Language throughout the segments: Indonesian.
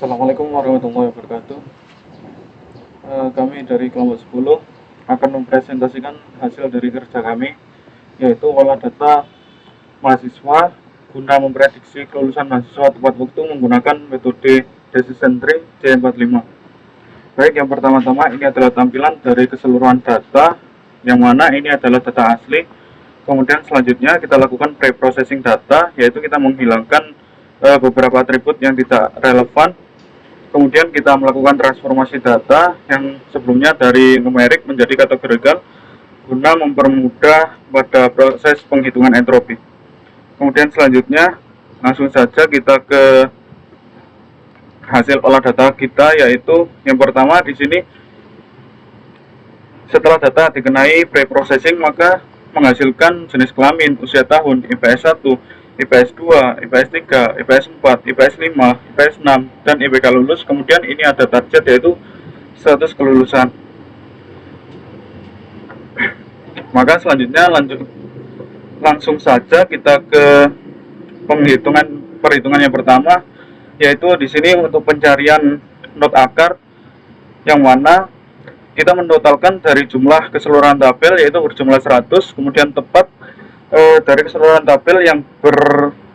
Assalamualaikum warahmatullahi wabarakatuh. Kami dari kelompok 10 akan mempresentasikan hasil dari kerja kami, yaitu olah data mahasiswa guna memprediksi kelulusan mahasiswa tepat waktu menggunakan metode decision tree C45. Baik, yang pertama-tama ini adalah tampilan dari keseluruhan data, yang mana ini adalah data asli. Kemudian selanjutnya kita lakukan pre-processing data, yaitu kita menghilangkan beberapa atribut yang tidak relevan. Kemudian kita melakukan transformasi data yang sebelumnya dari numerik menjadi kategorical guna mempermudah pada proses penghitungan entropi. Kemudian selanjutnya langsung saja kita ke hasil olah data kita, yaitu yang pertama di sini setelah data dikenai pre-processing maka menghasilkan jenis kelamin, usia tahun, IPS 1, IPS 2, IPS 3, IPS 4, IPS 5, IPS 6, dan IPK lulus. Kemudian ini ada target yaitu status kelulusan. Maka selanjutnya langsung saja kita ke perhitungan yang pertama, yaitu di sini untuk pencarian not akar, yang mana kita mentotalkan dari jumlah keseluruhan tabel yaitu berjumlah 100, kemudian tepat dari keseluruhan tabel yang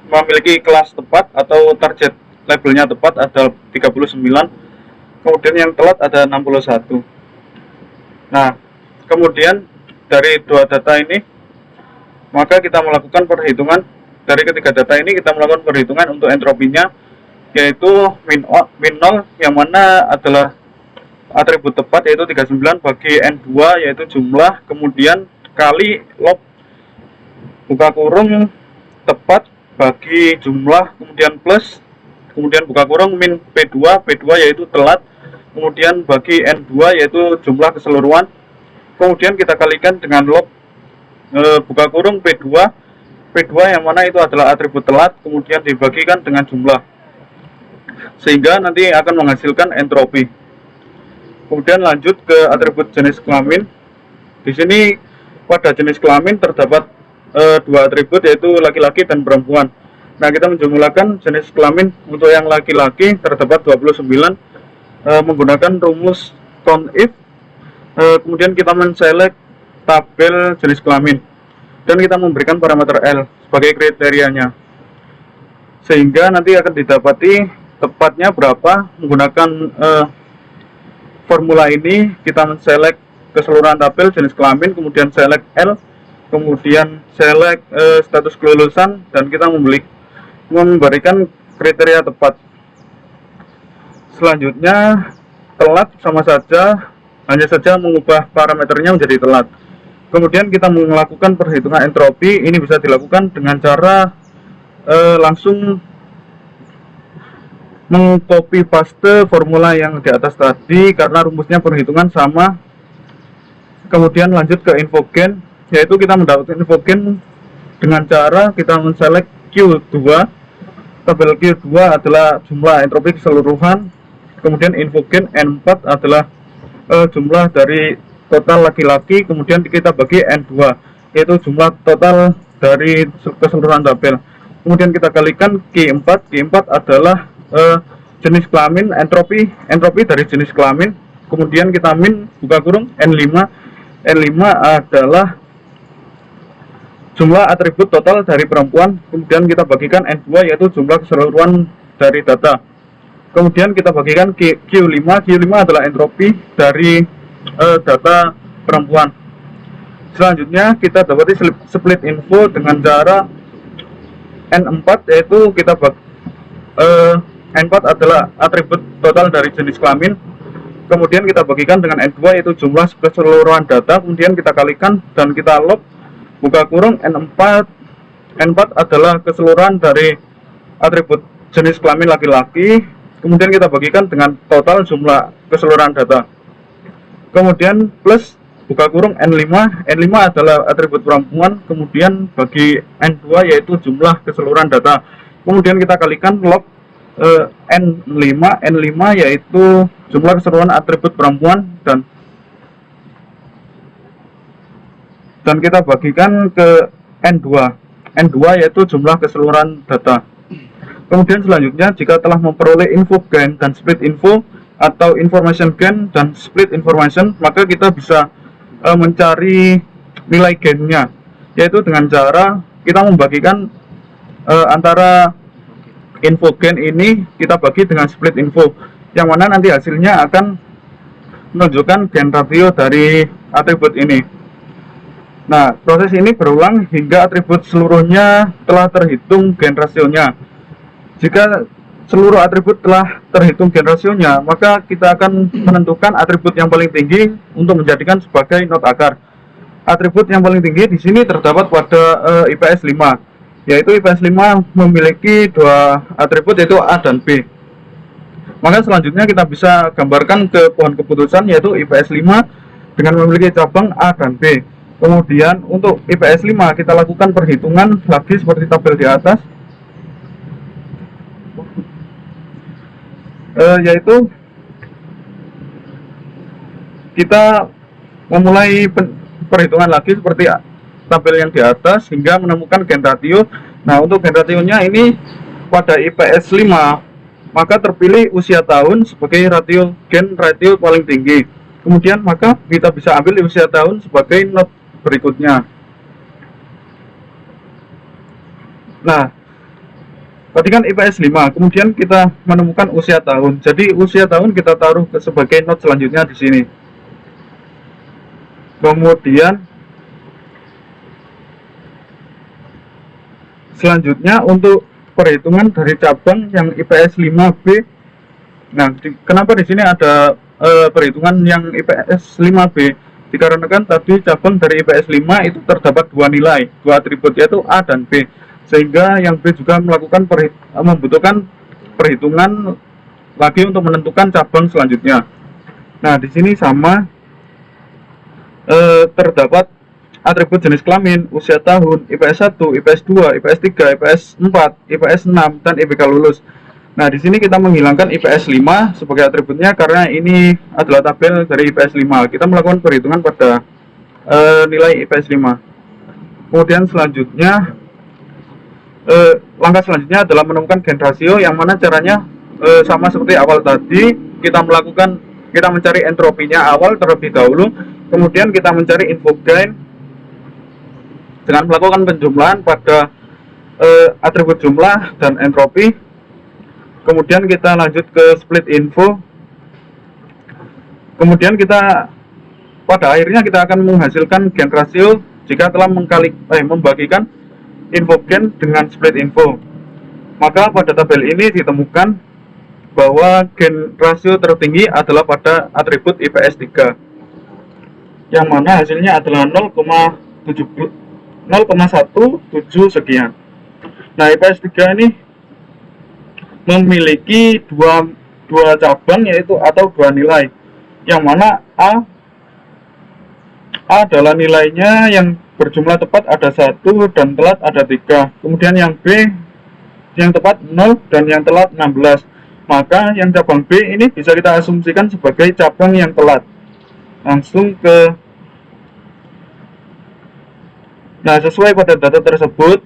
memiliki kelas tepat atau target labelnya tepat ada 39, kemudian yang telat ada 61. Nah, kemudian dari dua data ini maka kita melakukan perhitungan. Dari ketiga data ini kita melakukan perhitungan untuk entropinya, yaitu min 0 yang mana adalah atribut tepat yaitu 39 bagi N2 yaitu jumlah, kemudian kali log buka kurung tepat bagi jumlah, kemudian plus, kemudian buka kurung min P2 yaitu telat, kemudian bagi N2 yaitu jumlah keseluruhan, kemudian kita kalikan dengan log buka kurung P2 yang mana itu adalah atribut telat, kemudian dibagikan dengan jumlah, sehingga nanti akan menghasilkan entropi. Kemudian lanjut ke atribut jenis kelamin. Di sini pada jenis kelamin terdapat dua atribut yaitu laki-laki dan perempuan. Nah, kita menjumlahkan jenis kelamin untuk yang laki-laki terdapat 29 menggunakan rumus count if. Kemudian kita men-select tabel jenis kelamin dan kita memberikan parameter L sebagai kriterianya, sehingga nanti akan didapati tepatnya berapa menggunakan formula ini. Kita men-select keseluruhan tabel jenis kelamin, kemudian select L, kemudian select status kelulusan, dan kita memberikan kriteria tepat. Selanjutnya telat sama saja, hanya saja mengubah parameternya menjadi telat. Kemudian kita melakukan perhitungan entropi. Ini bisa dilakukan dengan cara langsung mengcopy paste formula yang di atas tadi karena rumusnya perhitungan sama. Kemudian lanjut ke infogen, yaitu kita mendapatkan infogen dengan cara kita men-select Q2. Tabel Q2 adalah jumlah entropi keseluruhan, kemudian infogen N4 adalah jumlah dari total laki-laki, kemudian kita bagi N2 yaitu jumlah total dari keseluruhan tabel, kemudian kita kalikan Q4 adalah jenis kelamin, entropi dari jenis kelamin, kemudian kita min buka kurung N5 adalah jumlah atribut total dari perempuan, kemudian kita bagikan N2 yaitu jumlah keseluruhan dari data, kemudian kita bagikan Q5 adalah entropi dari data perempuan. Selanjutnya kita dapati split info dengan cara N4 yaitu kita N4 adalah atribut total dari jenis kelamin, kemudian kita bagikan dengan N2 yaitu jumlah keseluruhan data, kemudian kita kalikan dan kita log buka kurung N4 adalah keseluruhan dari atribut jenis kelamin laki-laki, kemudian kita bagikan dengan total jumlah keseluruhan data, kemudian plus buka kurung N5 adalah atribut perempuan, kemudian bagi N2 yaitu jumlah keseluruhan data, kemudian kita kalikan log N5 yaitu jumlah keseluruhan atribut perempuan, dan kita bagikan ke N2 yaitu jumlah keseluruhan data. Kemudian selanjutnya, jika telah memperoleh info gain dan split info atau information gain dan split information, maka kita bisa mencari nilai gainnya, yaitu dengan cara kita membagikan antara info gain ini kita bagi dengan split info, yang mana nanti hasilnya akan menunjukkan gain ratio dari atribut ini. Nah, proses ini berulang hingga atribut seluruhnya telah terhitung gain rasionya. Jika seluruh atribut telah terhitung gain rasionya, maka kita akan menentukan atribut yang paling tinggi untuk menjadikan sebagai not akar. Atribut yang paling tinggi di sini terdapat pada IPS 5, yaitu IPS 5 memiliki dua atribut, yaitu A dan B. Maka selanjutnya kita bisa gambarkan ke pohon keputusan, yaitu IPS 5 dengan memiliki cabang A dan B. Kemudian untuk IPS 5 kita lakukan perhitungan lagi seperti tabel di atas, yaitu kita memulai perhitungan lagi seperti tabel yang di atas hingga menemukan gain ratio. Nah, untuk gain rasionya ini pada IPS 5 maka terpilih usia tahun sebagai gain ratio paling tinggi. Kemudian maka kita bisa ambil usia tahun sebagai not berikutnya. Nah, tadi kan IPS 5, kemudian kita menemukan usia tahun. Jadi usia tahun kita taruh sebagai not selanjutnya di sini. Kemudian selanjutnya untuk perhitungan dari cabang yang IPS 5B. Nah, kenapa di sini ada perhitungan yang IPS 5B? Dikarenakan tadi cabang dari IPS 5 itu terdapat dua nilai, dua atribut, yaitu A dan B. Sehingga yang B juga membutuhkan perhitungan lagi untuk menentukan cabang selanjutnya. Nah, di sini sama terdapat atribut jenis kelamin, usia tahun, IPS 1, IPS 2, IPS 3, IPS 4, IPS 6, dan IPK lulus. Nah, di sini kita menghilangkan IPS 5 sebagai atributnya karena ini adalah tabel dari IPS 5. Kita melakukan perhitungan pada nilai IPS 5. Kemudian selanjutnya langkah selanjutnya adalah menemukan gain rasio, yang mana caranya sama seperti awal tadi. Kita mencari entropinya awal terlebih dahulu, kemudian kita mencari info gain dengan melakukan penjumlahan pada atribut jumlah dan entropi. Kemudian kita lanjut ke split info. Kemudian pada akhirnya kita akan menghasilkan gain rasio jika telah membagikan info gain dengan split info. Maka pada tabel ini ditemukan bahwa gain rasio tertinggi adalah pada atribut IPS 3, yang mana hasilnya adalah 0,17 sekian. Nah, IPS 3 ini memiliki dua cabang, yaitu atau dua nilai, yang mana A adalah nilainya yang berjumlah tepat ada 1 dan telat ada 3. Kemudian yang B yang tepat 0 dan yang telat 16. Maka yang cabang B ini bisa kita asumsikan sebagai cabang yang telat. Langsung ke, nah, sesuai pada data tersebut,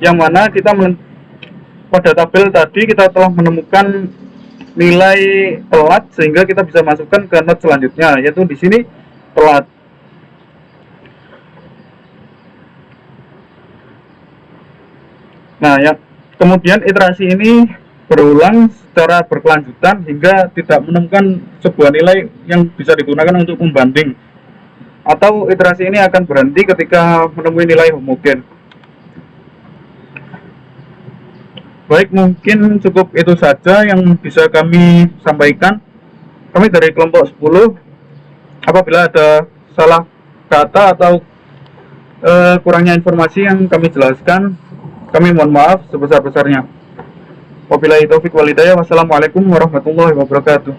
yang mana pada tabel tadi kita telah menemukan nilai telat, sehingga kita bisa masukkan ke not selanjutnya, yaitu di sini telat. Nah, ya, kemudian iterasi ini berulang secara berkelanjutan hingga tidak menemukan sebuah nilai yang bisa digunakan untuk membanding, atau iterasi ini akan berhenti ketika menemui nilai homogen. Baik, mungkin cukup itu saja yang bisa kami sampaikan. Kami dari kelompok 10, apabila ada salah kata atau kurangnya informasi yang kami jelaskan, kami mohon maaf sebesar-besarnya. Wabillahi taufik wal hidayah. Wassalamualaikum warahmatullahi wabarakatuh.